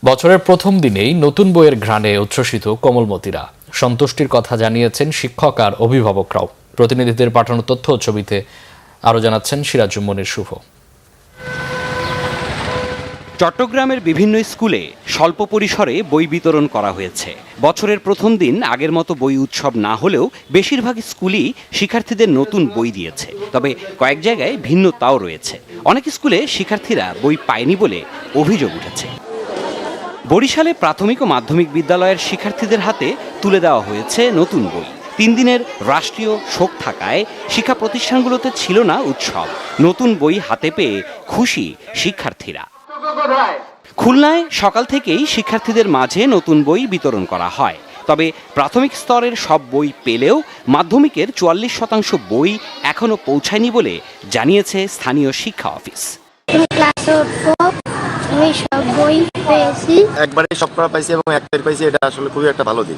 বছরের প্রথম দিনেই নতুন বইয়ের ঘ্রাণে উচ্ছ্বসিত কোমলমতিরা। সন্তুষ্টির কথা জানিয়েছেন শিক্ষক আর অভিভাবকরাও। প্রতিনিধিদের পাঠানো তথ্য ও ছবিতে আরও জানাচ্ছেন সিরাজুম্মনির শুভ। চট্টগ্রামের বিভিন্ন স্কুলে স্বল্প পরিসরে বই বিতরণ করা হয়েছে। বছরের প্রথম দিন আগের মতো বই উৎসব না হলেও বেশিরভাগ স্কুলই শিক্ষার্থীদের নতুন বই দিয়েছে। তবে কয়েক জায়গায় ভিন্নতাও রয়েছে। অনেক স্কুলে শিক্ষার্থীরা বই পায়নি বলে অভিযোগ উঠেছে। বরিশালে প্রাথমিক ও মাধ্যমিক বিদ্যালয়ের শিক্ষার্থীদের হাতে তুলে দেওয়া হয়েছে নতুন বই। 3 দিনের রাষ্ট্রীয় শোক থাকায় শিক্ষা প্রতিষ্ঠানগুলোতে ছিল না উৎসব। নতুন বই হাতে পেয়ে খুশি শিক্ষার্থীরা। খুলনায় সকাল থেকেই শিক্ষার্থীদের মাঝে নতুন বই বিতরণ করা হয়। তবে প্রাথমিক স্তরের সব বই পেলেও মাধ্যমিকের 44% বই এখনো পৌঁছায়নি বলে জানিয়েছে স্থানীয় শিক্ষা অফিস। একবারে সব পড়া পাইছি এবং একটাই পাইছি, এটা আসলে খুবই একটা ভালো দিক।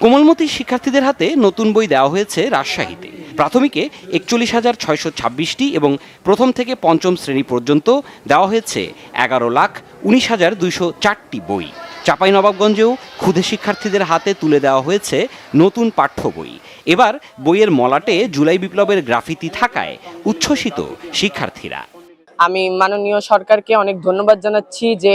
কোমলমতি শিক্ষার্থীদের হাতে নতুন বই দেওয়া হয়েছে রাজশাহীতে। প্রাথমিকে 41,626টি এবং প্রথম থেকে পঞ্চম শ্রেণী পর্যন্ত দেওয়া হয়েছে 11,19,204টি বই। চাঁপাইনবাবগঞ্জেও ক্ষুদে শিক্ষার্থীদের হাতে তুলে দেওয়া হয়েছে নতুন পাঠ্য বই। এবার বইয়ের মলাটে জুলাই বিপ্লবের গ্রাফিতি থাকায় উচ্ছ্বসিত শিক্ষার্থীরা। আমি মাননীয় সরকারকে অনেক ধন্যবাদ জানাচ্ছি যে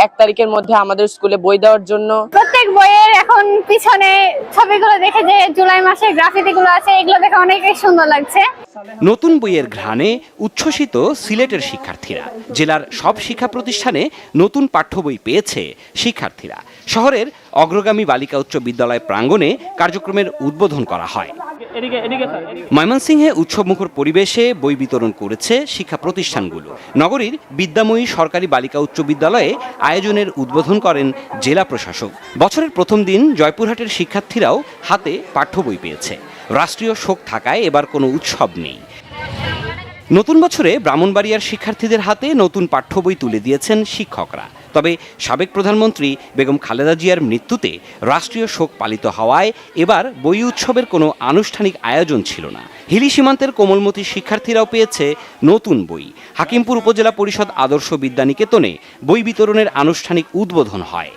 1 তারিখের মধ্যে আমাদের স্কুলে বই দেওয়ার জন্য। প্রত্যেক বইয়ের এখন পিছনে ছবিগুলো দেখে যে জুলাই মাসের গ্রাফিতিগুলো আছে, এগুলো দেখে অনেকই সুন্দর লাগছে। নতুন বইয়ের ঘ্রাণে উচ্ছ্বসিত সিলেটের শিক্ষার্থীরা। জেলার সব শিক্ষা প্রতিষ্ঠানে নতুন পাঠ্য বই পেয়েছে শিক্ষার্থীরা। শহরের অগ্রগামী বালিকা উচ্চ বিদ্যালয় প্রাঙ্গণে কার্যক্রমের উদ্বোধন করা হয়। ময়মনসিংহে উৎসবমুখর পরিবেশে বই বিতরণ করেছে শিক্ষা প্রতিষ্ঠানগুলো। নগরীর বিদ্যাময়ী সরকারি বালিকা উচ্চ বিদ্যালয়ে আয়োজনের উদ্বোধন করেন জেলা প্রশাসক। বছরের প্রথম দিন জয়পুরহাটের শিক্ষার্থীরাও হাতে পাঠ্য বই পেয়েছে। রাষ্ট্রীয় শোক থাকায় এবার কোনো উৎসব নেই। নতুন বছরে ব্রাহ্মণবাড়িয়ার শিক্ষার্থীদের হাতে নতুন পাঠ্য বই তুলে দিয়েছেন শিক্ষকরা। তবে সাবেক প্রধানমন্ত্রী বেগম খালেদা জিয়ার মৃত্যুতে রাষ্ট্রীয় শোক পালিত হওয়ায় এবার বই উৎসবের কোনো আনুষ্ঠানিক আয়োজন ছিল না। হিলি সীমান্তের কোমলমতি শিক্ষার্থীরাও পেয়েছে নতুন বই। হাকিমপুর উপজেলা পরিষদ আদর্শ বিদ্যানিকেতনে বই বিতরণের আনুষ্ঠানিক উদ্বোধন হয়।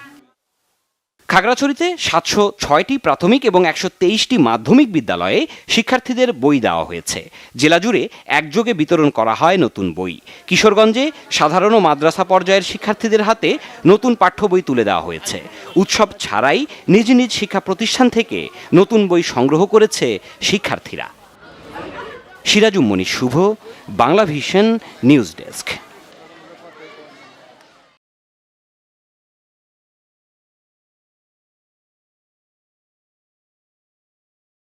খাগড়াছড়িতে 706টি প্রাথমিক এবং 123টি মাধ্যমিক বিদ্যালয়ে শিক্ষার্থীদের বই দেওয়া হয়েছে। জেলা জুড়ে একযোগে বিতরণ করা হয় নতুন বই। কিশোরগঞ্জে সাধারণ ও মাদ্রাসা পর্যায়ের শিক্ষার্থীদের হাতে নতুন পাঠ্য বই তুলে দেওয়া হয়েছে। উৎসব ছাড়াই নিজ নিজ শিক্ষা প্রতিষ্ঠান থেকে নতুন বই সংগ্রহ করেছে শিক্ষার্থীরা। সিরাজুম্মনি শুভ, বাংলা ভিশন নিউজ ডেস্ক।